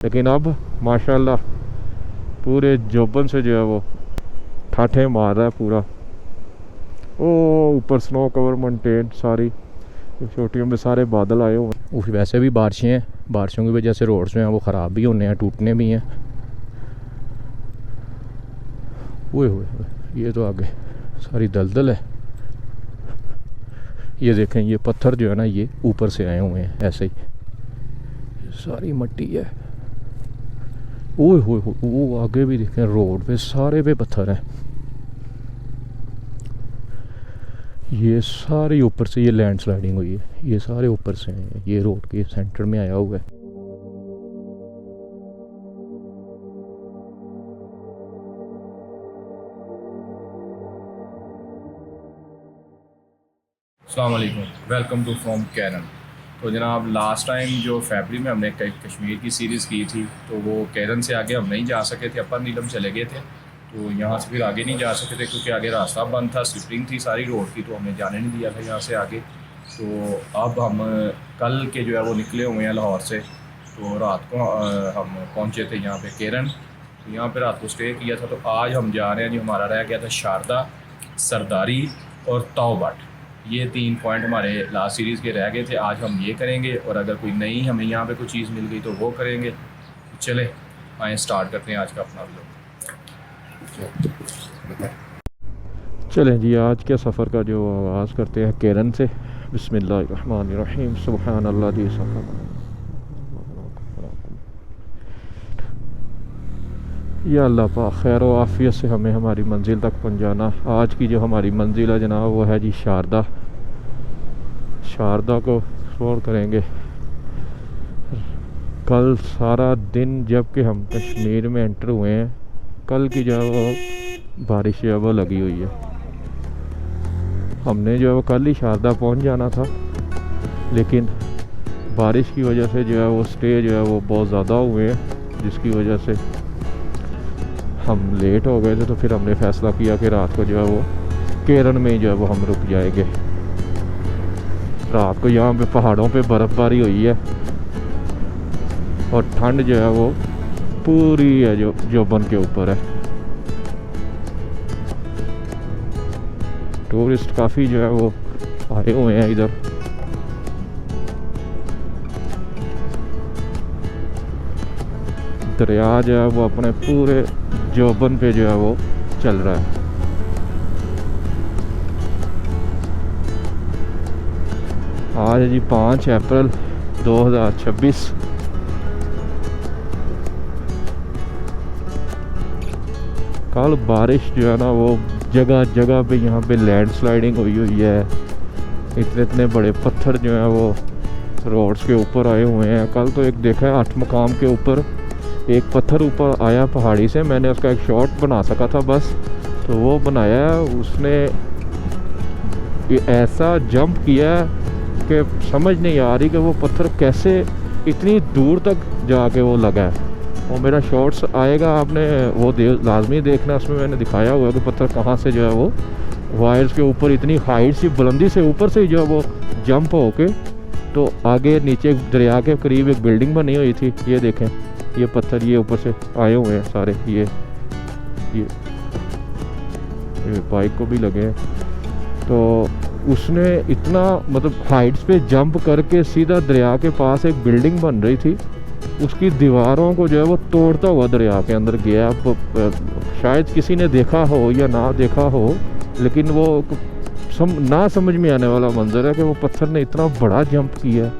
लेकिन अब माशाल्लाह पूरे जोबन से जो है वो ठाठे मार रहा है पूरा। ओ ऊपर स्नो कवर माउंटेन सारी छोटियों में सारे बादल आए हुए हैं। वैसे भी बारिशें हैं, बारिशों की वजह से रोड्स जो हैं वो ख़राब भी होने हैं, टूटने भी हैं। ओए होए ये तो आगे सारी दलदल है। ये देखें ये पत्थर जो है ना ये ऊपर से आए हुए हैं ऐसे ही, सारी मट्टी है। ओए होए वो आगे भी देखें रोड पे सारे पे पत्थर हैं। ये सारे ऊपर से ये लैंड स्लाइडिंग हुई है, ये सारे ऊपर से हैं, ये रोड के सेंटर में आया हुआ है। अस्सलाम वालेकुम, वेलकम टू फ्रॉम कैरन। तो जनाब लास्ट टाइम जो फरवरी में हमने कश्मीर की सीरीज़ की थी तो वो कैरन से आगे हम नहीं जा सके थे, अपर नीलम चले गए थे। तो यहाँ से फिर आगे नहीं जा सके थे क्योंकि आगे रास्ता बंद था, स्लिपिंग थी सारी रोड की, तो हमें जाने नहीं दिया था यहाँ से आगे। तो अब हम कल के जो है वो निकले हुए हैं लाहौर से। तो रात को हम पहुँचे थे यहाँ पे कैरन, तो यहाँ पे रात को स्टे किया था। तो आज हम जा रहे हैं, जो हमारा रह गया था शारदा, सरदारी और तौबट, ये 3 पॉइंट हमारे लास्ट सीरीज़ के रह गए थे। आज हम ये करेंगे और अगर कोई नई हमें यहाँ पे कोई चीज़ मिल गई तो वो करेंगे। चले आए स्टार्ट करते हैं आज का अपना व्लॉग। चलें जी आज के सफ़र का जो आगाज़ करते हैं कैरन से। बिस्मिल्लाहिर्रहमानिर्रहीम, सुब्हानल्लाह दी सफ़र। या अल्लाह पाक खैर व आफ़ियत से हमें हमारी मंजिल तक पहुँचाना। आज की जो हमारी मंजिल है जनाब वो है जी शारदा। शारदा को एक्सप्लोर करेंगे। कल सारा दिन जब कि हम कश्मीर में एंटर हुए हैं, कल की जो है वो बारिश जो है वो लगी हुई है। हमने जो है वो कल ही शारदा पहुंच जाना था, लेकिन बारिश की वजह से जो है वो स्टे जो है वो बहुत ज़्यादा हुए हैं, जिसकी वजह से हम लेट हो गए थे। तो फिर हमने फ़ैसला किया कि रात को जो है वो कैरन में जो है वो हम रुक जाएंगे। रात को यहाँ पे पहाड़ों पे बर्फ़बारी हुई है और ठंड जो है वो पूरी है जो जोबन के ऊपर है। टूरिस्ट काफ़ी जो है वो आए हुए हैं इधर। दरिया जो है वो अपने पूरे जोबन पे जो है वो चल रहा है। आज जी 5 अप्रैल 2026। कल बारिश जो है ना वो जगह जगह पे यहाँ पे लैंड स्लाइडिंग हुई है। इतने इतने बड़े पत्थर जो हैं वो रोड्स के ऊपर आए हुए हैं। कल तो एक देखा है 8 मकाम के ऊपर एक पत्थर ऊपर आया पहाड़ी से, मैंने उसका एक शॉट बना सका था बस, तो वो बनाया। उसने ऐसा जंप किया कि समझ नहीं आ रही कि वो पत्थर कैसे इतनी दूर तक जाके वो लगा है। वो मेरा शॉट्स आएगा, आपने वो लाजमी देखना, उसमें मैंने दिखाया हुआ है कि पत्थर कहाँ से जो है वो वायर्स के ऊपर इतनी हाइट सी बुलंदी से ऊपर से जो है वो जंप होके तो आगे नीचे दरिया के करीब एक बिल्डिंग बनी हुई थी। ये देखें ये पत्थर ये ऊपर से आए हुए हैं सारे, ये बाइक को भी लगे हैं। तो उसने इतना मतलब हाइट्स पे जंप करके सीधा दरिया के पास एक बिल्डिंग बन रही थी, उसकी दीवारों को जो है वो तोड़ता हुआ दरिया के अंदर गया। शायद किसी ने देखा हो या ना देखा हो, लेकिन वो ना समझ में आने वाला मंजर है कि वो पत्थर ने इतना बड़ा जंप किया।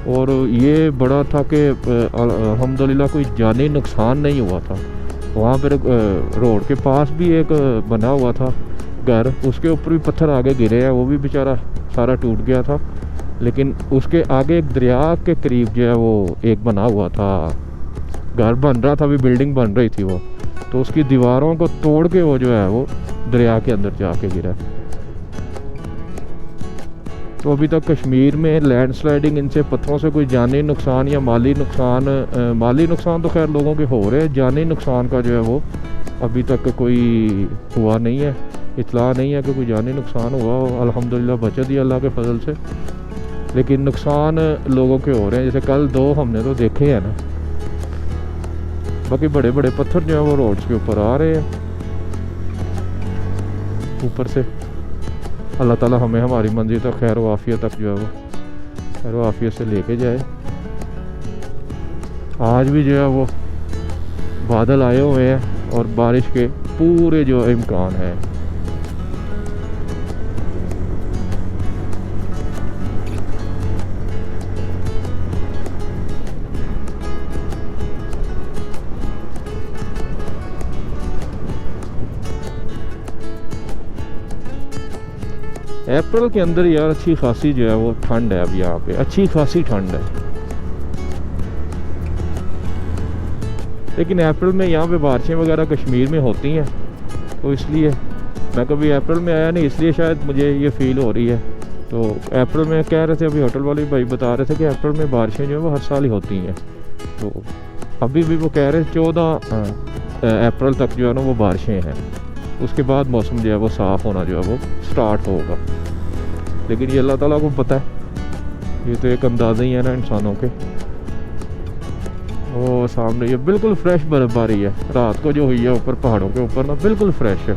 और ये बड़ा था कि अल्हम्दुलिल्लाह कोई जानी नुकसान नहीं हुआ था। वहाँ पर रोड के पास भी एक बना हुआ था घर, उसके ऊपर भी पत्थर आगे गिरे हैं, वो भी बेचारा सारा टूट गया था। लेकिन उसके आगे एक दरिया के करीब जो है वो एक बना हुआ था, घर बन रहा था, अभी बिल्डिंग बन रही थी वो, तो उसकी दीवारों को तोड़ के वो जो है वो दरिया के अंदर जाके गिरा। तो अभी तक कश्मीर में लैंडस्लाइडिंग इनसे पत्थरों से कोई जानी नुकसान या माली नुकसान तो खैर लोगों के हो रहे हैं, जानी नुकसान का जो है वो अभी तक कोई हुआ नहीं है, इतला नहीं है कि कोई जानी नुकसान हुआ हो। अल्हम्दुलिल्लाह बचत ही अल्लाह के फजल से। लेकिन नुकसान लोगों के हो रहे हैं, जैसे कल 2 हमने तो देखे हैं ना, बाकी बड़े बड़े पत्थर जो है वो रोड्स के ऊपर आ रहे हैं ऊपर से। अल्लाह ताला हमें हमारी मंजिल तक खैर व आफियत तक जो है वो खैर व आफियत से लेके जाए। आज भी जो है वो बादल आए हुए हैं और बारिश के पूरे जो इम्कान है। अप्रैल के अंदर यार अच्छी खासी जो है वो ठंड है। अब यहाँ पे अच्छी खासी ठंड है, लेकिन अप्रैल में यहाँ पे बारिशें वगैरह कश्मीर में होती हैं, तो इसलिए मैं कभी अप्रैल में आया नहीं, इसलिए शायद मुझे ये फील हो रही है। तो अप्रैल में कह रहे थे, अभी होटल वाले भाई बता रहे थे कि अप्रैल में बारिशें जो है वो हर साल ही होती हैं। तो अभी भी वो कह रहे 14 अप्रैल तक जो है ना वो बारिशें हैं, उसके बाद मौसम जो है वो साफ़ होना जो है वो स्टार्ट होगा। लेकिन ये अल्लाह ताला को पता है, ये तो एक अंदाज़ा ही है ना इंसानों के। वो सामने ये बिल्कुल फ्रेश बर्फ़बारी है, रात को जो हुई है ऊपर पहाड़ों के ऊपर ना, बिल्कुल फ्रेश है।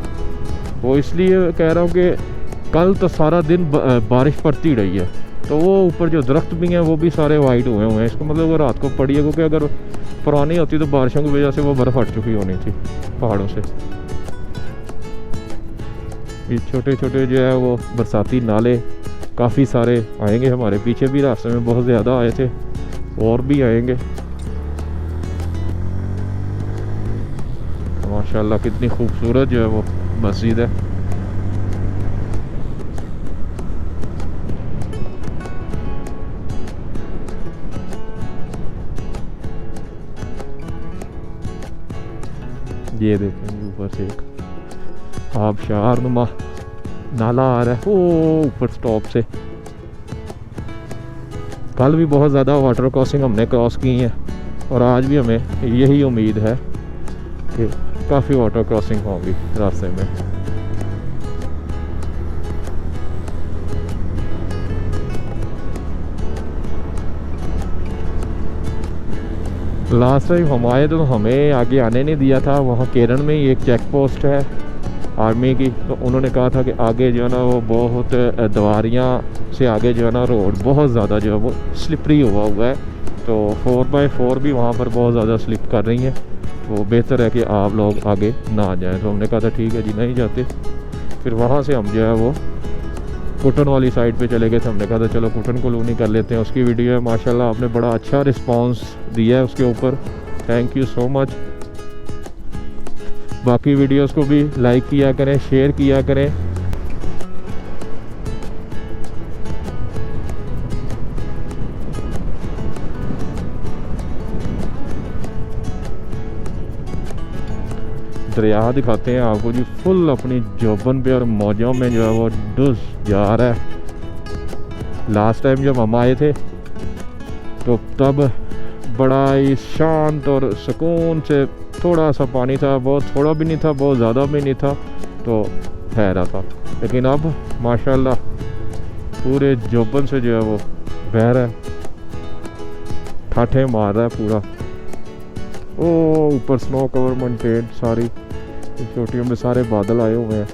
वो इसलिए कह रहा हूँ कि कल तो सारा दिन बारिश पड़ती रही है, तो वो ऊपर जो दरख्त भी हैं वो भी सारे वाइट हुए हैं। इसका मतलब वो रात को पड़ी है, क्योंकि अगर पुरानी होती तो बारिशों की वजह से वो बर्फ़ हट चुकी होनी थी पहाड़ों से। ये छोटे छोटे जो है वो बरसाती नाले काफ़ी सारे आएंगे हमारे पीछे भी, रास्ते में बहुत ज़्यादा आए थे और भी आएंगे। माशाल्लाह कितनी खूबसूरत जो है वो मस्जिद है। ये देखें ऊपर से एक आबशार नुमा नाला आ रहा है वो ऊपर स्टॉप से। कल भी बहुत ज़्यादा वाटर क्रॉसिंग हमने क्रॉस की हैं और आज भी हमें यही उम्मीद है कि काफ़ी वाटर क्रॉसिंग होंगी रास्ते में। लास्ट टाइम हम आए तो हमें आगे आने नहीं दिया था। वहाँ केरन में ही एक चेक पोस्ट है आर्मी की, तो उन्होंने कहा था कि आगे जो है ना वो बहुत दवारियाँ से आगे जो है ना रोड बहुत ज़्यादा जो है वो स्लिपरी हुआ है, तो 4x4 भी वहाँ पर बहुत ज़्यादा स्लिप कर रही हैं, तो बेहतर है कि आप लोग आगे ना जाएं। तो हमने कहा था ठीक है जी, नहीं जाते। फिर वहाँ से हम जो है वो कुटन वाली साइड पे चले गए थे। हमने कहा था चलो कुटन कॉलोनी कर लेते हैं। उसकी वीडियो है माशाल्लाह, आपने बड़ा अच्छा रिस्पांस दिया है उसके ऊपर, थैंक यू सो मच। बाकी वीडियोस को भी लाइक किया करें, शेयर किया करें। दरिया दिखाते हैं आपको जी, फुल अपनी जोबन पे और मौजों में जो है वो डुस जा रहा है। लास्ट टाइम जब हम आए थे तो तब बड़ा ही शांत और सुकून से थोड़ा सा पानी था, बहुत थोड़ा भी नहीं था, बहुत ज़्यादा भी नहीं था, तो ठहरा था। लेकिन अब माशाल्लाह पूरे जोबन से जो है वो बह रहा है, ठाठे मार रहा है पूरा। ओ ऊपर स्नो कवर माउंटेन सारी चोटियों में सारे बादल आए हुए हैं।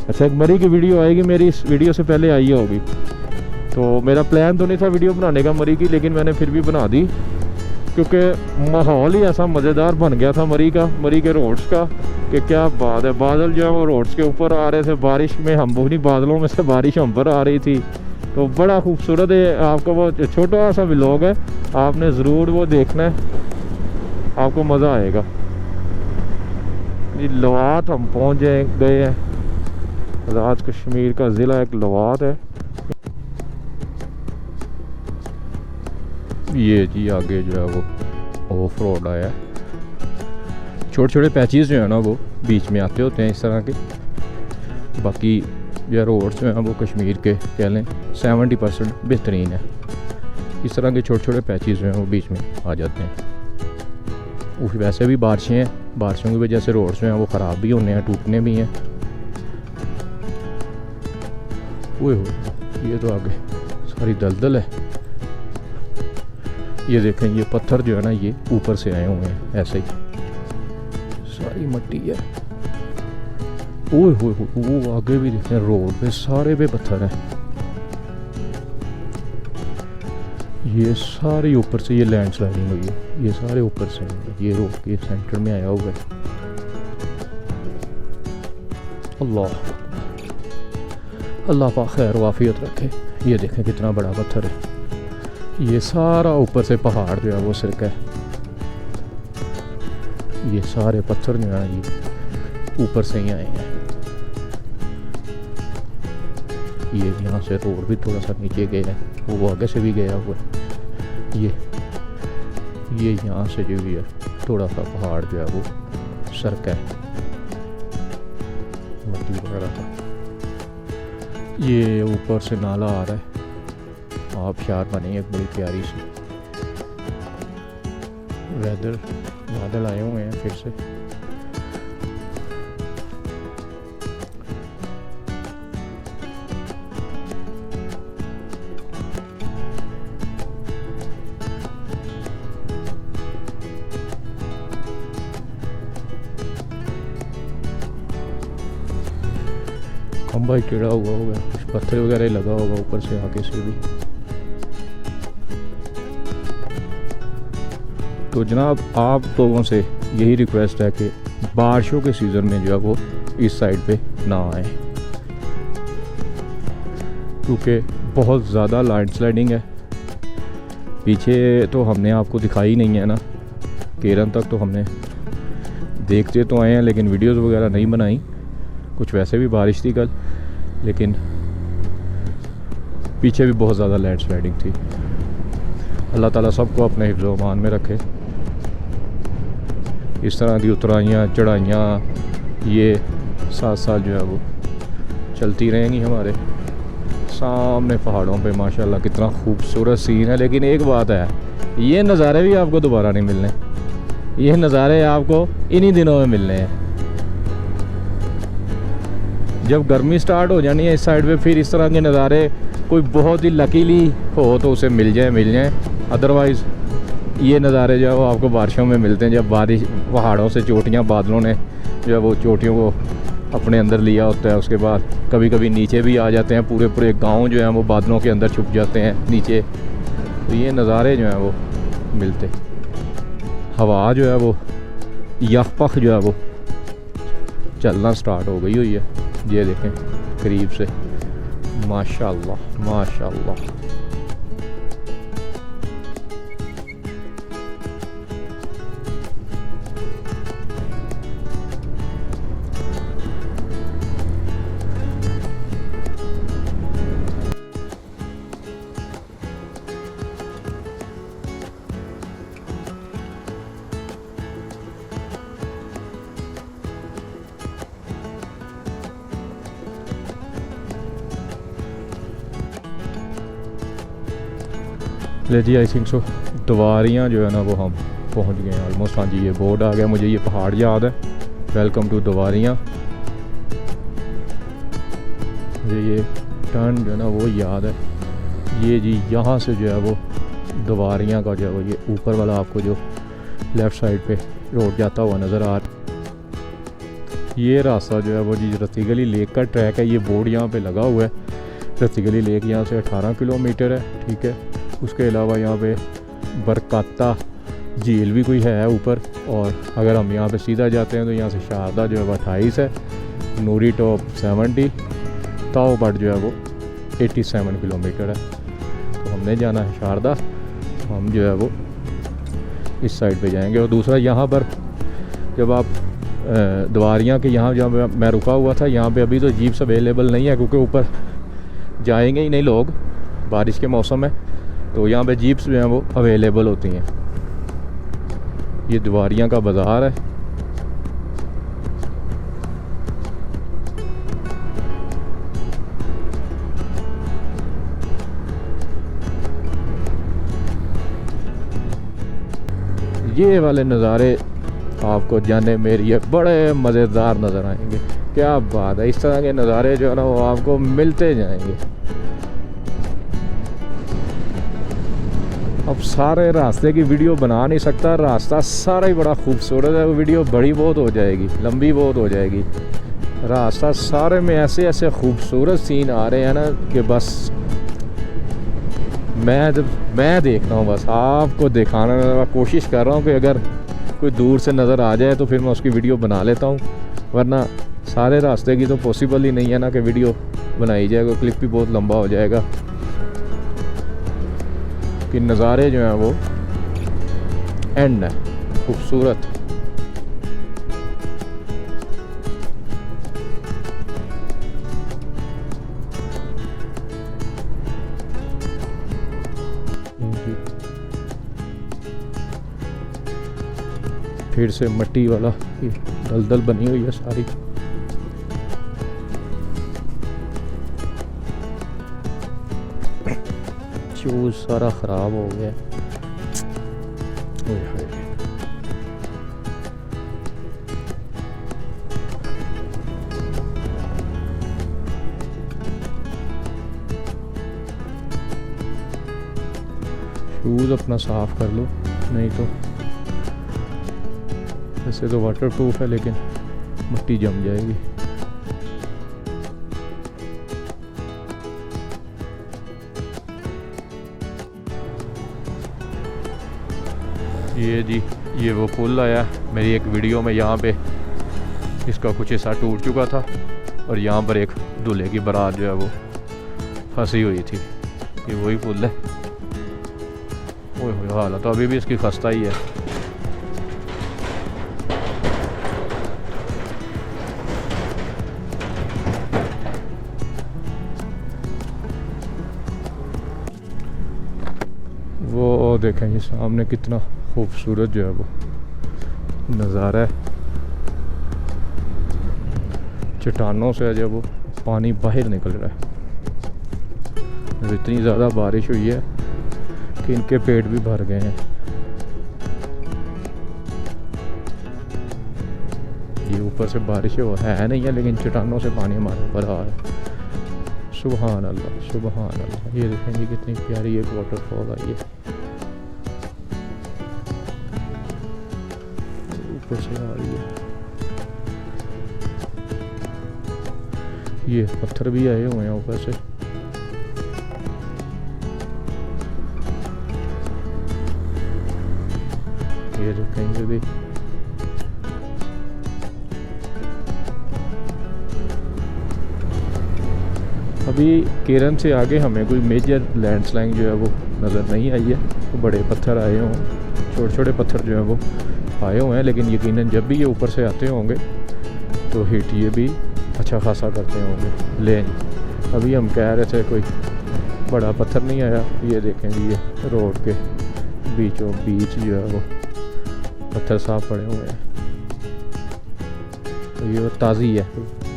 अच्छा, एक मरी की वीडियो आएगी, मेरी इस वीडियो से पहले आई होगी। तो मेरा प्लान तो नहीं था वीडियो बनाने का मरी की, लेकिन मैंने फिर भी बना दी, क्योंकि माहौल ही ऐसा मज़ेदार बन गया था मरी के रोड्स का कि क्या बात है। बादल जो है वो रोड्स के ऊपर आ रहे थे, बारिश में हम उन्हीं बादलों में से बारिश हम पर आ रही थी, तो बड़ा खूबसूरत है। आपको वो छोटा सा व्लॉग है, आपने ज़रूर वो देखना है, आपको मज़ा आएगा। ये लवात हम पहुँच गए हैं। आज़ाद कश्मीर का ज़िला एक लवात है। ये जी आगे जो है वो ऑफ रोड आया है। छोटे छोटे पैचेस जो है ना वो बीच में आते होते हैं इस तरह के। बाकी जो रोड्स जो हैं वो कश्मीर के कह लें 70% बेहतरीन है। इस तरह के छोटे छोटे पैचेस जो हैं वो बीच में आ जाते हैं। वैसे भी बारिशें हैं, बारिशों की वजह से रोड्स जो हैं वो ख़राब भी होने हैं, टूटने भी हैं। वो ये तो आगे सारी दलदल है। ये देखें, ये पत्थर जो है ना ये ऊपर से आए हुए हैं, ऐसे ही सारी मिट्टी है। ओए हो, वो आगे भी देखें, रोड पे सारे पे पत्थर हैं। ये सारे ऊपर से ये लैंडस्लाइडिंग हुई है, ये सारे ऊपर से हैं। ये रोड के सेंटर में आया हुआ है। अल्लाह पाक खैर वाफियत रखे। ये देखें कितना बड़ा पत्थर है। ये सारा ऊपर से पहाड़ जो है वो सिरका है। ये सारे पत्थर जो है ये ऊपर से ही आए हैं। ये यहाँ से रोड भी थोड़ा सा नीचे गया है, वो आगे से भी गया हुआ है। ये यहाँ से जो भी है थोड़ा सा पहाड़ जो है वो सरका है मट्टी वगैरह का। ये ऊपर से नाला आ रहा है, आबशार बनी एक बड़ी प्यारी सी। वेदर बादल आए हुए हैं फिर से। खंबा टेढ़ा हुआ होगा, कुछ पत्थर वगैरह लगा होगा ऊपर से आगे से भी। तो जनाब आप लोगों से यही रिक्वेस्ट है कि बारिशों के सीज़न में जो है वो इस साइड पे ना आए, क्योंकि बहुत ज़्यादा लैंडस्लाइडिंग है। पीछे तो हमने आपको दिखाई नहीं है ना, केरन तक तो हमने देखते तो आए हैं लेकिन वीडियोस वगैरह नहीं बनाई। कुछ वैसे भी बारिश थी कल, लेकिन पीछे भी बहुत ज़्यादा लैंडस्लाइडिंग थी। अल्लाह ताला सबको अपने हिफ्ज़ व अमान में रखे। इस तरह की उतराइयाँ चढ़ाइयाँ ये 7 साल जो है वो चलती रहेंगी। हमारे सामने पहाड़ों पे माशाल्लाह कितना खूबसूरत सीन है। लेकिन एक बात है, ये नज़ारे भी आपको दोबारा नहीं मिलने। ये नज़ारे आपको इन्हीं दिनों में मिलने हैं। जब गर्मी स्टार्ट हो जानी है इस साइड पे, फिर इस तरह के नज़ारे कोई बहुत ही लकीली हो तो उसे मिल जाए। अदरवाइज़ ये नज़ारे जो है वो आपको बारिशों में मिलते हैं, जब बारिश पहाड़ों से चोटियाँ बादलों ने जो है वो चोटियों को अपने अंदर लिया होता है। उसके बाद कभी कभी नीचे भी आ जाते हैं, पूरे पूरे गांव जो हैं वो बादलों के अंदर छुप जाते हैं नीचे। तो ये नज़ारे जो हैं वो मिलते। हवा जो है वो यखपख जो है वो चलना स्टार्ट हो गई हुई है। ये देखें करीब से, माशाल्लाह माशाल्लाह। ले जी, आई थिंक सो दवारियाँ जो है ना वो हम पहुंच गए हैं ऑलमोस्ट। हाँ जी, ये बोर्ड आ गया, मुझे ये पहाड़ याद है, वेलकम टू दवारियाँ। मुझे ये टर्न जो है ना वो याद है। ये जी यहाँ से जो है वो दवारियाँ का जो है वो ये ऊपर वाला आपको जो लेफ़्ट साइड पे रोड जाता हुआ नज़र आ रहा। ये रास्ता जो है वो जी रत्तीगली लेक का ट्रैक है। ये बोर्ड यहाँ पे लगा हुआ है। रत्तीगली लेक यहाँ से 18 किलोमीटर है, ठीक है। उसके अलावा यहाँ पे बरकाता झील भी कोई है ऊपर। और अगर हम यहाँ पे सीधा जाते हैं तो यहाँ से शारदा जो है वो 28 है, नूरी टॉप 70, ताओ बट जो है वो 87 किलोमीटर है। तो हमने जाना है शारदा, हम जो है वो इस साइड पे जाएंगे। और दूसरा यहाँ पर जब आप दवारियाँ के यहाँ जब मैं रुका हुआ था, यहाँ पे अभी तो जीप्स अवेलेबल नहीं है क्योंकि ऊपर जाएंगे ही नहीं लोग बारिश के मौसम में। तो यहाँ पे जीप्स जो हैं वो अवेलेबल होती हैं। ये दवारियाँ का बाज़ार है। ये वाले नज़ारे आपको जाने मेरी बड़े मज़ेदार नज़र आएंगे। क्या बात है, इस तरह के नज़ारे जो है ना वो आपको मिलते जाएंगे। अब सारे रास्ते की वीडियो बना नहीं सकता, रास्ता सारा ही बड़ा खूबसूरत है, वो वीडियो बड़ी बहुत हो जाएगी, लंबी बहुत हो जाएगी। रास्ता सारे में ऐसे ऐसे खूबसूरत सीन आ रहे हैं ना कि बस मैं देख रहा हूँ, बस आपको दिखाना मैं कोशिश कर रहा हूँ कि अगर कोई दूर से नज़र आ जाए तो फिर मैं उसकी वीडियो बना लेता हूँ, वरना सारे रास्ते की तो पॉसिबल ही नहीं है ना कि वीडियो बनाई जाएगा, क्लिप भी बहुत लंबा हो जाएगा। कि नज़ारे जो हैं वो एंड है खूबसूरत। फिर से मिट्टी वाला दलदल बनी हुई है सारी। शूज सारा ख़राब हो गया। शूज़ अपना साफ़ कर लो, नहीं तो वैसे तो वाटरप्रूफ है लेकिन मिट्टी जम जाएगी। ये जी ये वो पुल आया मेरी एक वीडियो में, यहाँ पे इसका कुछ हिस्सा टूट चुका था और यहाँ पर एक दूल्हे की बारात जो है वो फंसी हुई थी। ये वही पुल है। ओह हालत तो अभी भी इसकी खस्ता ही है। वो देखें ये सामने कितना खूबसूरत जो है वो नज़ारा है। चट्टानों से जब वो पानी बाहर निकल रहा है और इतनी ज़्यादा बारिश हुई है कि इनके पेट भी भर गए हैं। ये ऊपर से बारिश है नहीं है लेकिन चट्टानों से पानी हमारे ऊपर आ रहा है। सुभान अल्लाह सुभान अल्लाह। ये देखें जी कितनी प्यारी एक वाटरफॉल आई है, ऊपर से आ रही है। ये पत्थर भी आए हुए हैं ऊपर से। ये देखें ये भी अभी केरन से आगे हमें कोई मेजर लैंडस्लाइड जो है वो नज़र नहीं आई है। तो बड़े पत्थर आए हों, छोटे छोटे पत्थर जो है वो आए हुए हैं, लेकिन यकीनन जब भी ये ऊपर से आते होंगे तो हिट ये भी अच्छा खासा करते होंगे। लेकिन अभी हम कह रहे थे कोई बड़ा पत्थर नहीं आया। ये देखें जी ये रोड के बीचों बीच जो है वो पत्थर साफ पड़े हुए हैं। तो ये वो ताज़ी है,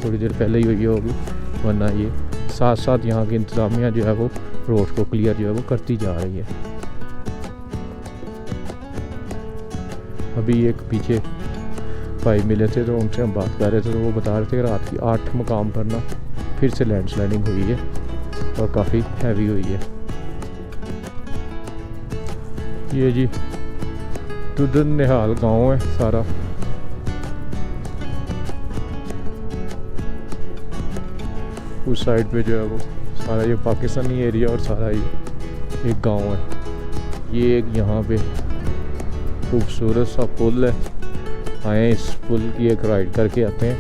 थोड़ी देर पहले ही हुई होगी, वरना ये साथ साथ यहाँ की इंतज़ामिया जो है वो रोड को क्लियर जो है वो करती जा रही है। अभी एक पीछे भाई मिले थे तो उनसे हम बात कर रहे थे, तो वो बता रहे थे रात की 8 मकाम पर ना फिर से लैंडस्लाइडिंग हुई है और काफ़ी हैवी हुई है। ये जी दुदन निहाल गांव है सारा। उस साइड पे जो है वो सारा ये पाकिस्तानी एरिया और सारा ये एक गांव है। ये एक यहाँ पे खूबसूरत सा पुल है, आए इस पुल की एक राइड करके आते हैं।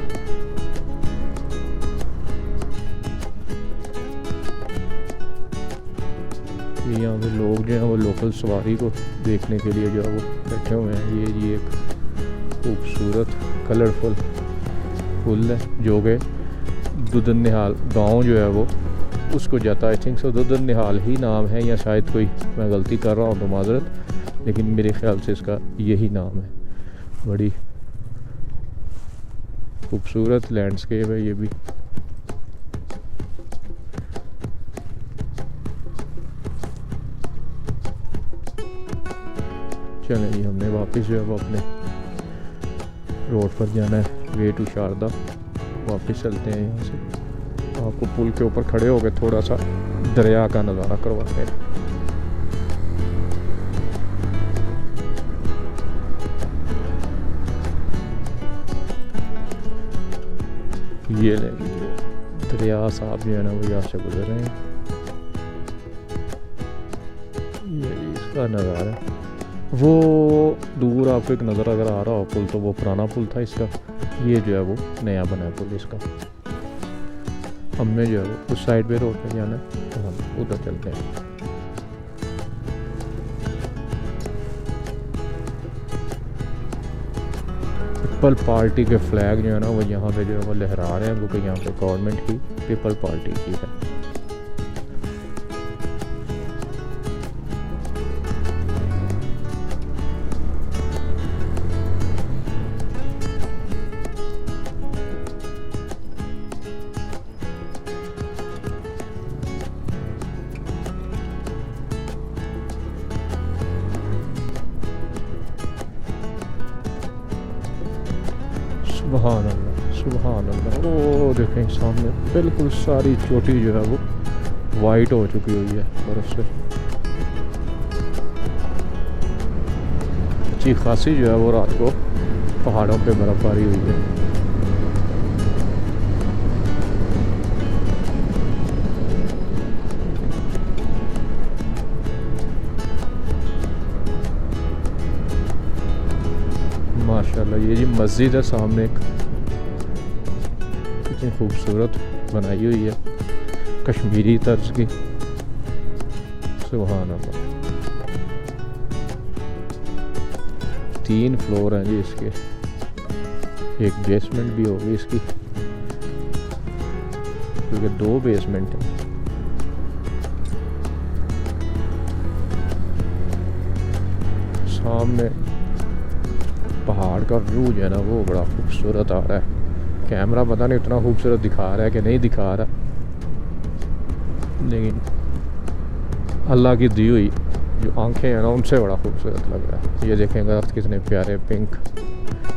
ये यहाँ पे लोग जो हैं वो लोकल सवारी को देखने के लिए जो है वो बैठे हुए हैं। ये एक खूबसूरत कलरफुल पुल है जो कि दुदन निहाल गांव जो है वो उसको जाता है। आई थिंक सो दुदन निहाल ही नाम है, या शायद कोई मैं गलती कर रहा हूँ तो माजरत, लेकिन मेरे ख्याल से इसका यही नाम है। बड़ी खूबसूरत लैंडस्केप है ये भी। चलें जी हमने वापस जो है वो अपने रोड पर जाना है, वे टू शारदा। वापस चलते हैं यहाँ से, आपको पुल के ऊपर खड़े होकर थोड़ा सा दरिया का नज़ारा करवाते हैं। ये दरिया साहब जो है ना वो यहाँ से गुजर रहे हैं। ये इसका नज़ारा, वो दूर आपको एक नज़र अगर आ रहा हो पुल, तो वो पुराना पुल था इसका। ये जो है वो नया बना है पुल इसका। हमने जो है वो उस साइड पे रोड पे जाना है, तो हम उधर चलते हैं। पीपल पार्टी के फ्लैग जो है ना वो यहाँ पे जो है वो लहरा रहे हैं, क्योंकि यहाँ पे गवर्नमेंट की पीपल पार्टी की है। सुभान अल्लाह, सुभान अल्लाह। ओ देखें सामने बिल्कुल सारी चोटी जो है वो वाइट हो चुकी हुई है बर्फ़ से। अच्छी खासी जो है वो रात को पहाड़ों पे बर्फ़बारी हुई है। माशाल्लाह। ये जी मस्जिद है सामने, एक कितनी खूबसूरत बनाई हुई है कश्मीरी तर्ज की। सुभान अल्लाह। 3 फ्लोर हैं जी इसके, एक बेसमेंट भी होगी इसकी, क्योंकि 2 बेसमेंट हैं। सामने पहाड़ का व्यू जो है ना वो बड़ा खूबसूरत आ रहा है। कैमरा पता नहीं उतना खूबसूरत दिखा रहा है कि नहीं दिखा रहा, लेकिन अल्लाह की दी हुई जो आंखें हैं ना उनसे बड़ा खूबसूरत लग रहा है। ये देखें दरख्त कितने प्यारे पिंक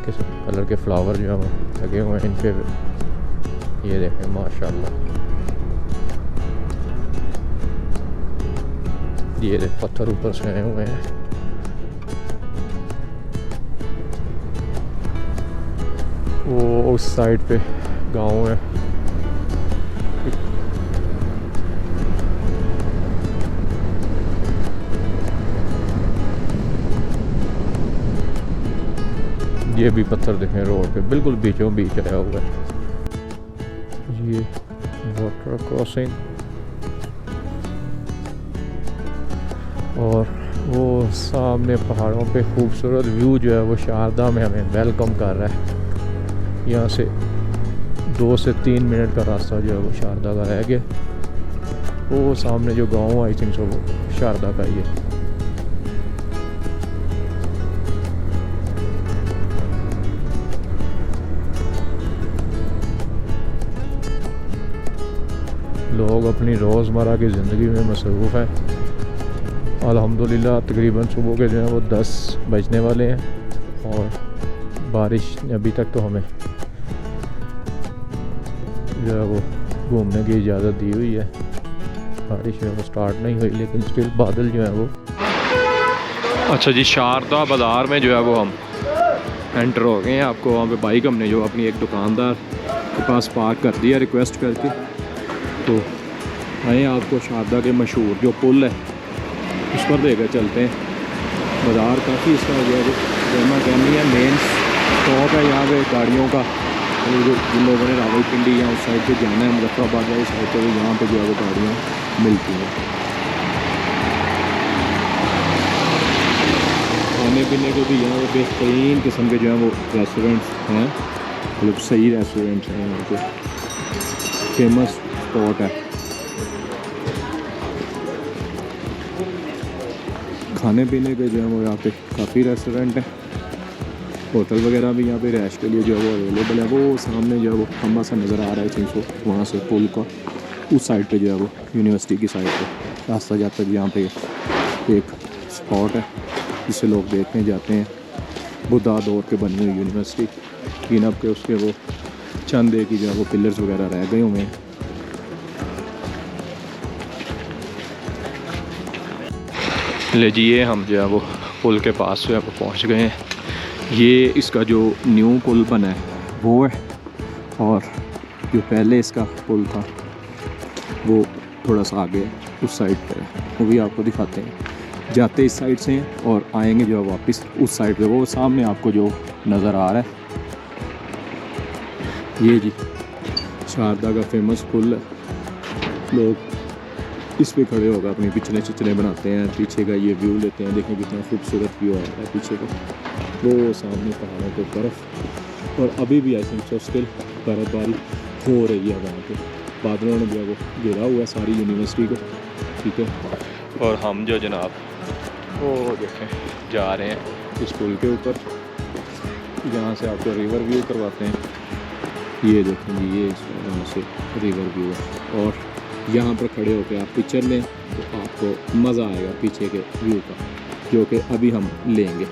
किस कलर के फ्लावर जो है लगे हुए हैं इन पे। ये देखें माशाल्लाह। ये देख पत्थर ऊपर से आए हुए हैं। वो उस साइड पे गांव है। ये भी पत्थर देखें रोड पे बिल्कुल बीचों बीच आया हुआ है। ये वाटर क्रॉसिंग, और वो सामने पहाड़ों पे खूबसूरत व्यू जो है वो शारदा में हमें वेलकम कर रहा है। यहाँ से 2 से 3 मिनट का रास्ता जो है वो शारदा का रह गया। वो सामने जो गांव आई थिंक सो वो शारदा का ही है। लोग अपनी रोज़मर्रा की ज़िंदगी में मसरूफ़ हैं। अल्हम्दुलिल्लाह तकरीबन सुबह के जो है वो 10 बजने वाले हैं, और बारिश ने अभी तक तो हमें जो है वो घूमने की इजाज़त दी हुई है। बारिश जो है वो स्टार्ट नहीं हुई, लेकिन स्टिल बादल जो है वो। अच्छा जी, शारदा बाज़ार में जो है वो हम एंटर हो गए हैं। आपको वहाँ पे बाइक हमने जो अपनी एक दुकानदार के पास पार्क कर दिया रिक्वेस्ट करके। तो आए आपको शारदा के मशहूर जो पुल है उस पर लेकर चलते हैं। बाज़ार काफ़ी इसका जो है गर्मा गर्मी है, मेन स्टॉप है यहाँ पे गाड़ियों का। जो जिन लोगों ने रावलपिंडी या उस साइड पे जाना है, मुजफ्फराबाद वाली साइड पे, यहाँ पे जो है वो गाड़ियाँ मिलती हैं। खाने पीने को भी यहाँ पे बेहतरीन किस्म के जो है वो रेस्टोरेंट्स हैं, मतलब सही रेस्टोरेंट्स हैं यहाँ पे। फेमस स्पॉट है खाने पीने के जो है वो यहाँ पे काफ़ी रेस्टोरेंट हैं। होटल वगैरह भी यहाँ पे रैश के लिए जो है वो अवेलेबल है। वो सामने जो है वो खम्बा सा नज़र आ रहा है चिंसो, वहाँ से पुल का उस साइड पे जो है वो यूनिवर्सिटी की साइड पे रास्ता जाता है। यहाँ पे एक स्पॉट है जिसे लोग देखने जाते हैं। बुद्धा दौर के बनी हुई यूनिवर्सिटी, लेकिन अब के उसके वो चंद एक ही जो है वो पिलर्स वगैरह रह गए हुए हैं। ले जी, ये हम जो है वो पुल के पास जो है वो पहुँच गए हैं। ये इसका जो न्यू पुल बना है वो है, और जो पहले इसका पुल था वो थोड़ा सा आगे उस साइड पर है, वो भी आपको दिखाते हैं। जाते इस साइड से हैं और आएंगे जो है वापस उस साइड पे, वो सामने आपको जो नज़र आ रहा है ये जी शारदा का फेमस पुल है। लोग इस पे खड़े होकर अपनी पिछले बनाते हैं, पीछे का ये व्यू लेते हैं। देखें कितना खूबसूरत व्यू आ रहा है पीछे का, वो सामने पहाड़ों पे बर्फ़, और अभी भी आई थिंक सो स्टिल बर्फ़बारी हो रही है वहाँ पे। बादलों ने जो है वो घेरा हुआ है सारी यूनिवर्सिटी को, ठीक है। और हम जो जनाब वो देखें जा रहे हैं इस पुल के ऊपर, जहाँ से आपको रिवर व्यू करवाते हैं। ये देखें जी, ये यहाँ से रिवर व्यू है, और यहाँ पर खड़े होकर आप पिक्चर लें तो आपको मज़ा आएगा पीछे के व्यू का, जो कि अभी हम लेंगे।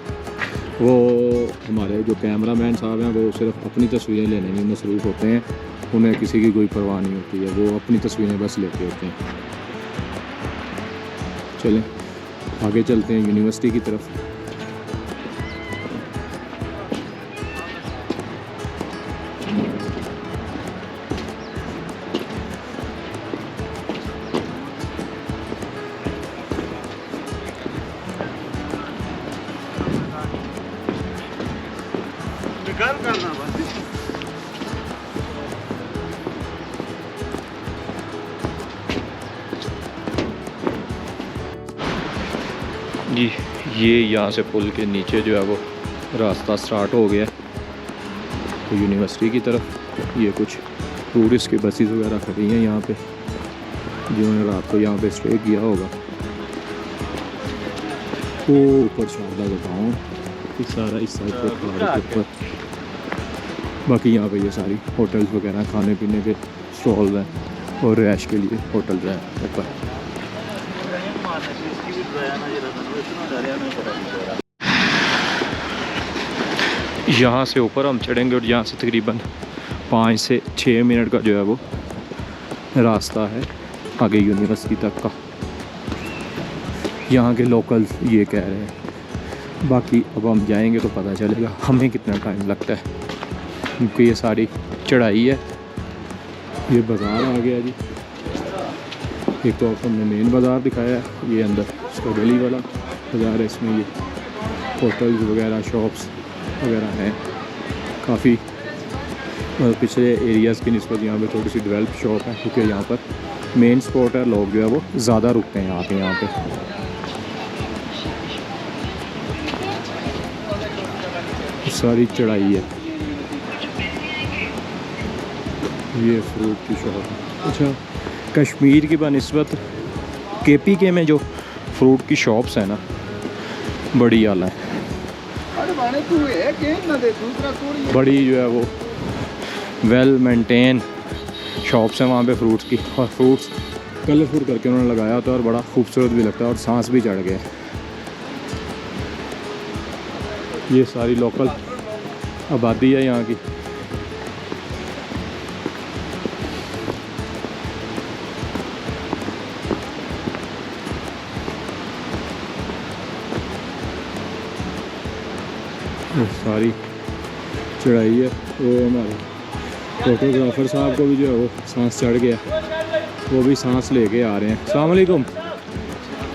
वो हमारे जो कैमरामैन साहब हैं वो सिर्फ अपनी तस्वीरें लेने में मसरूफ़ होते हैं, उन्हें किसी की कोई परवाह नहीं होती है, वो अपनी तस्वीरें बस लेते होते हैं। चलें आगे चलते हैं यूनिवर्सिटी की तरफ। जी ये यहाँ से पुल के नीचे जो है वो रास्ता स्टार्ट हो गया है तो यूनिवर्सिटी की तरफ। ये कुछ टूरिस्ट की बसेस वगैरह खड़ी हैं यहाँ पे, जिन्होंने रात को यहाँ पे स्टे किया होगा। वो ऊपर शारदा का गाँव, सारा इस साइड पर पहाड़ के ऊपर। बाकी यहाँ पे ये सारी होटल्स वगैरह, खाने पीने के स्टॉल्स हैं और रैश के लिए होटल्स हैं ऊपर। यहाँ से ऊपर हम चढ़ेंगे और यहाँ से तकरीबन 5 से 6 मिनट का जो है वो रास्ता है आगे यूनिवर्सिटी तक का। यहाँ के लोकल्स ये कह रहे हैं, बाकी अब हम जाएंगे तो पता चलेगा हमें कितना टाइम लगता है, क्योंकि ये सारी चढ़ाई है। ये बाज़ार आ गया जी, एक तो आपको हमने मेन बाज़ार दिखाया है, ये अंदर इसका गली वाला बाज़ार है, इसमें ये होटल्स वगैरह शॉप्स वगैरह हैं काफ़ी। पिछले एरियाज़ की निस्बत यहाँ पे थोड़ी सी डेवलप शॉप है, क्योंकि यहाँ पर मेन स्पॉट है, लोग जो है वो ज़्यादा रुकते हैं आके यहाँ पे। सारी चढ़ाई है। ये फ्रूट की शॉप है। अच्छा, कश्मीर की बनिस्बत KPK में जो फ्रूट की शॉप्स हैं ना बड़ी आला है, बड़ी जो है वो वेल मेंटेन शॉप्स हैं वहाँ पे फ्रूट्स की, और फ्रूट्स कलरफुल करके उन्होंने लगाया होता है और बड़ा खूबसूरत भी लगता है और सांस भी चढ़ गया। ये सारी लोकल आबादी है यहाँ की। सारी चढ़ाई है। वो हमारे फोटोग्राफर साहब को भी जो है वो सांस चढ़ गया, वो भी सांस लेके आ रहे हैं। अस्सलाम वालेकुम।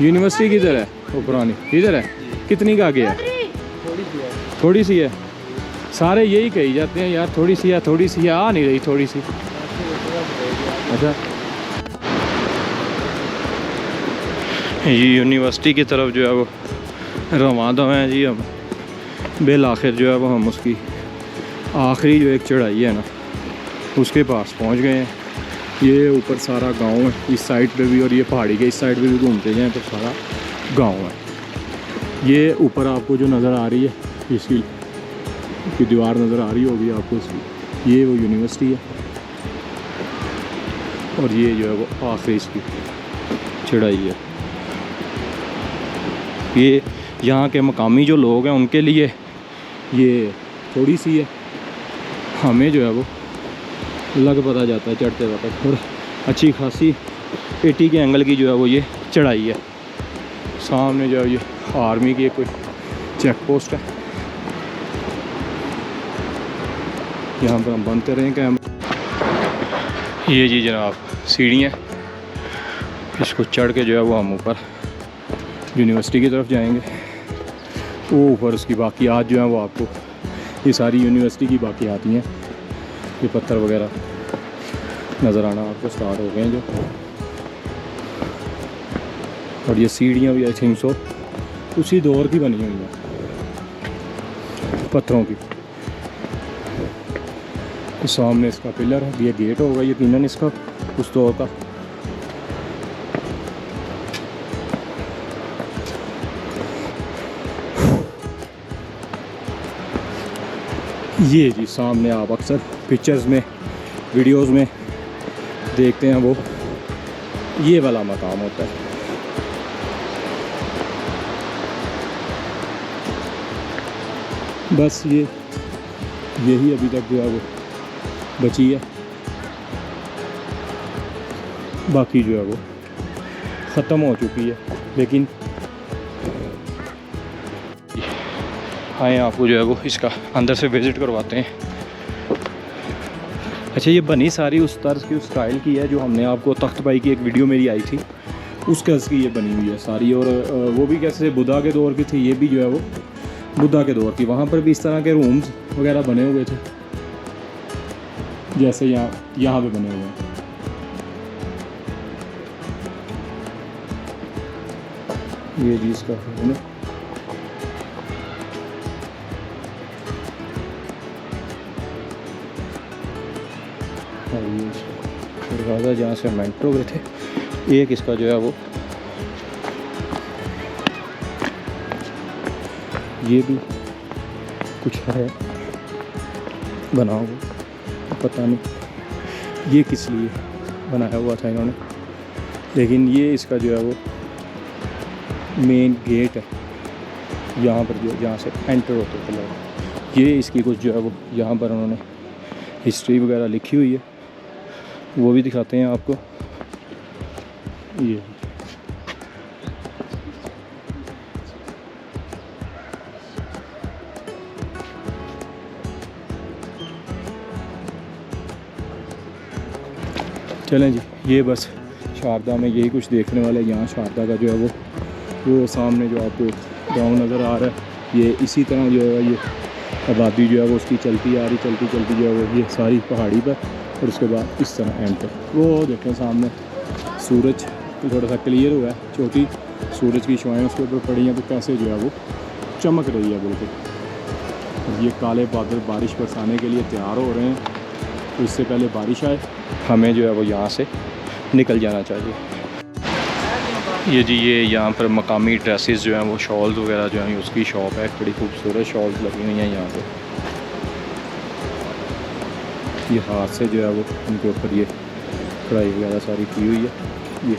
यूनिवर्सिटी किधर है? वो पुरानी किधर है? कितनी का आगे है? थोड़ी सी है। सारे यही कही जाते हैं यार, थोड़ी सी है, थोड़ी सी है, आ नहीं रही थोड़ी सी। अच्छा, ये यूनिवर्सिटी की तरफ जो है वो रवाना हैं जी हम। बिल आखिर जो है वो हम उसकी आखिरी जो एक चढ़ाई है ना उसके पास पहुंच गए हैं। ये ऊपर सारा गांव है इस साइड पे भी, और ये पहाड़ी के इस साइड पे भी घूमते जाएं तो सारा गांव है। ये ऊपर आपको जो नज़र आ रही है इसकी दीवार नज़र आ रही होगी आपको इसकी, ये वो यूनिवर्सिटी है, और ये जो है वो आखिरी इसकी चढ़ाई है। ये यहाँ के मकामी जो लोग हैं उनके लिए ये थोड़ी सी है, हमें जो है वो लग पता जाता है चढ़ते वक्त। और अच्छी खासी 80 के एंगल की जो है वो ये चढ़ाई है। सामने जो है ये आर्मी की कोई चेक पोस्ट है। यहाँ पर हम बंद कर रहे हैं कैमरा। ये जी जनाब सीढ़ियाँ, इसको चढ़ के जो है वो हम ऊपर यूनिवर्सिटी की तरफ जाएंगे। वो ऊपर उसकी बाकियात जो है वो आपको, ये सारी यूनिवर्सिटी की बाकियात हैं। ये पत्थर वगैरह नज़र आना आपको स्टार्ट हो गए हैं जो, और ये सीढ़ियाँ भी आई थिंक सो उसी दौर की बनी हुई हैं, पत्थरों की। तो सामने इसका पिलर है, ये गेट होगा यकीनन इसका उस दौर का। ये जी सामने आप अक्सर पिक्चर्स में, वीडियोस में देखते हैं, वो ये वाला मकाम होता है। बस यही अभी तक जो है वो बची है, बाकी जो है वो ख़त्म हो चुकी है। लेकिन आए आपको जो है वो इसका अंदर से विज़िट करवाते हैं। अच्छा, ये बनी सारी उस तर्ज की, उस स्टाइल की है जो हमने आपको तख्तबाई की एक वीडियो मेरी आई थी उस कर्ज की ये बनी हुई है सारी। और वो भी कैसे बुद्धा के दौर की थी, ये भी जो है वो बुद्धा के दौर की। वहाँ पर भी इस तरह के रूम्स वगैरह बने हुए थे जैसे यहाँ पे बने हुए हैं। ये जी इसका है ना, दरवाज़ा जहाँ से हम एंटर हो गए थे। एक इसका जो है वो ये भी कुछ है बना हुआ, पता नहीं ये किस लिए बनाया हुआ था इन्होंने। लेकिन ये इसका जो है वो मेन गेट है, यहाँ पर जो जहाँ से एंटर होते थे लोग। ये इसकी कुछ जो है वो यहाँ पर उन्होंने हिस्ट्री वगैरह लिखी हुई है, वो भी दिखाते हैं आपको। ये चलें जी, ये बस शारदा में यही कुछ देखने वाले। यहाँ शारदा का जो है वो सामने जो आपको गाँव नज़र आ रहा है, ये इसी तरह जो है ये आबादी जो है वो उसकी चलती आ रही, चलती जो है वो ये सारी पहाड़ी पर, और उसके बाद इस तरह एंटर। वो देखें सामने सूरज थोड़ा सा क्लियर हुआ है, छोटी सूरज की शुआएँ उसके ऊपर पड़ी हैं तो कैसे जो है वो चमक रही है बिल्कुल। ये काले बादल बारिश बरसाने के लिए तैयार हो रहे हैं, तो इससे पहले बारिश आए हमें जो है वो यहाँ से निकल जाना चाहिए। ये जी ये यहाँ पर मकामी ड्रेसेस जो हैं वो शॉल्स वगैरह जो हैं उसकी शॉप है, बड़ी खूबसूरत शॉल्स लगी हुई हैं यहाँ पे। ये हाथ से जो है वो उनके ऊपर ये कढ़ाई वगैरह सारी की हुई है। ये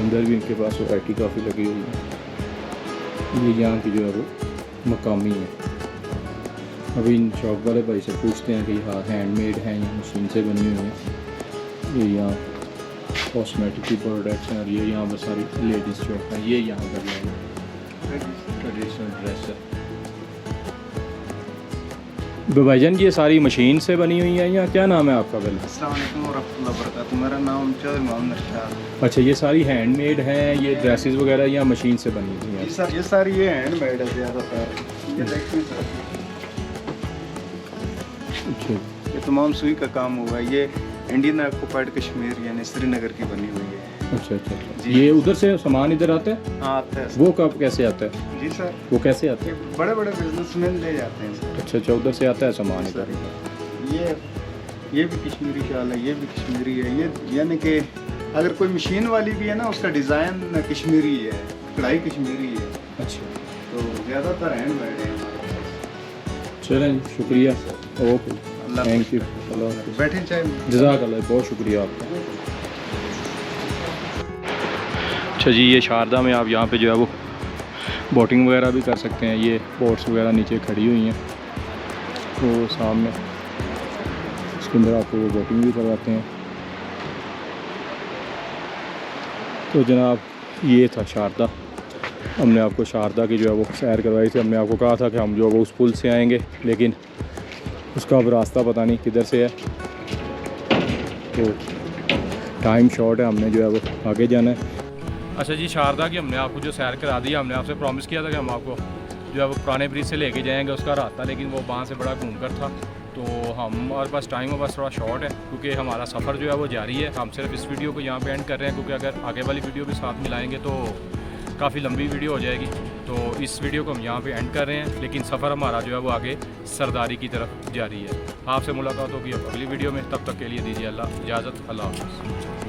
अंदर भी इनके पास वैरायटी काफ़ी लगी हुई है। ये यहाँ की जो है वो मकामी है। अभी इन शॉप वाले भाई से पूछते हैं कि हाँ हैंडमेड हैं या मशीन से बनी हुई हैं। ये यहाँ कॉस्मेटिक की प्रोडक्ट्स हैं, और ये यहाँ पर सारी लेडीज़ शॉप है। ये यहाँ पर जो है ट्रेडिशनल ड्रेस है। भाईजान ये सारी मशीन से बनी हुई है या क्या नाम है आपका? पहले अस्सलाम वालेकुम वरहमतुल्लाहि वबरकातुहू। मेरा नाम चौधरी मोहम्मद इरशाद। अच्छा, ये सारी हैंडमेड हैं, ये ड्रेसेस वगैरह या मशीन से बनी हुई हैं? ये सारी ये हैंडमेड है ज़्यादातर। ये देखिए सर, अच्छा, ये तमाम सुई का काम हुआ है। ये इंडियन ऑक्यूपाइड कश्मीर यानी श्रीनगर की बनी हुई है। अच्छा। ये उधर से सामान इधर आता है? हाँ आता है। वो कब कैसे आता है? जी सर, वो कैसे आता है? बड़े बड़े बिजनेसमैन ले जाते हैं सर। अच्छा, उधर से आता है सामान इधर। ये भी कश्मीरी शाल है, ये भी कश्मीरी है। ये यानी कि अगर कोई मशीन वाली भी है ना, उसका डिज़ाइन कश्मीरी है, कढ़ाई कश्मीरी है। अच्छा, तो ज़्यादातर हैंडमेड है। चलें, शुक्रिया, ओके, थैंक यू, बैठे चाहे जज़ाकल्लाह, बहुत शुक्रिया आपका। अच्छा जी, ये शारदा में आप यहाँ पे जो है वो बोटिंग वगैरह भी कर सकते हैं। ये बोट्स वगैरह नीचे खड़ी हुई हैं, तो सामने इसके अंदर आपको वो बोटिंग भी करवाते हैं। तो जनाब ये था शारदा। हमने आपको शारदा की जो है वो सैर करवाई थी। हमने आपको कहा था कि हम जो है वो उस पुल से आएंगे, लेकिन उसका अब रास्ता पता नहीं किधर से है। तो टाइम शॉर्ट है, हमने जो है वो आगे जाना है। अच्छा जी, शारदा की हमने आपको जो सैर करा दी, हमने आपसे प्रॉमिस किया था कि हम आपको जो है वो पुराने ब्रिज से लेके जाएंगे, उसका रास्ता लेकिन वो वहाँ से बड़ा घूम कर था। तो हमारे पास टाइम बस थोड़ा शॉर्ट है क्योंकि हमारा सफ़र जो है वो जारी है। हम सिर्फ इस वीडियो को यहाँ पे एंड कर रहे हैं क्योंकि अगर आगे वाली वीडियो भी साथ मिलाएंगे तो काफ़ी लंबी वीडियो हो जाएगी। तो इस वीडियो को हम यहाँ पे एंड कर रहे हैं, लेकिन सफ़र हमारा जो है वो आगे सरदारी की तरफ जारी है। आपसे मुलाकात होगी अब अगली वीडियो में, तब तक के लिए दीजिए अल्लाह इजाज़त। अल्लाह हाफ़िज़।